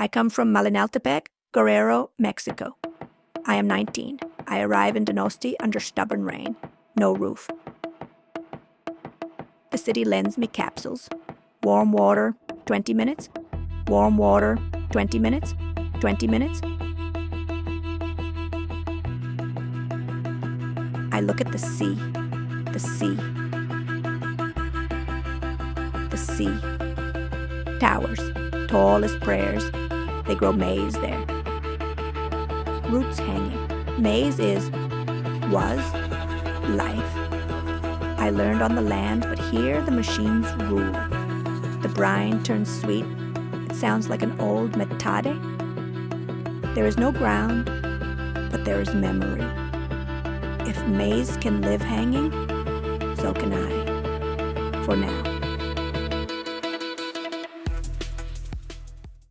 I come from Malinaltepec, Guerrero, Mexico. I am 19. I arrive in Donosti under stubborn rain. No roof. The city lends me capsules. Warm water, 20 minutes. Warm water, 20 minutes. 20 minutes. I look at the sea. The sea. The sea. Towers, tall as prayers. They grow maize there. Roots hanging. Maize was, life. I learned on the land, but here the machines rule. The brine turns sweet. It sounds like an old metade. There is no ground, but there is memory. If maize can live hanging, so can I. For now.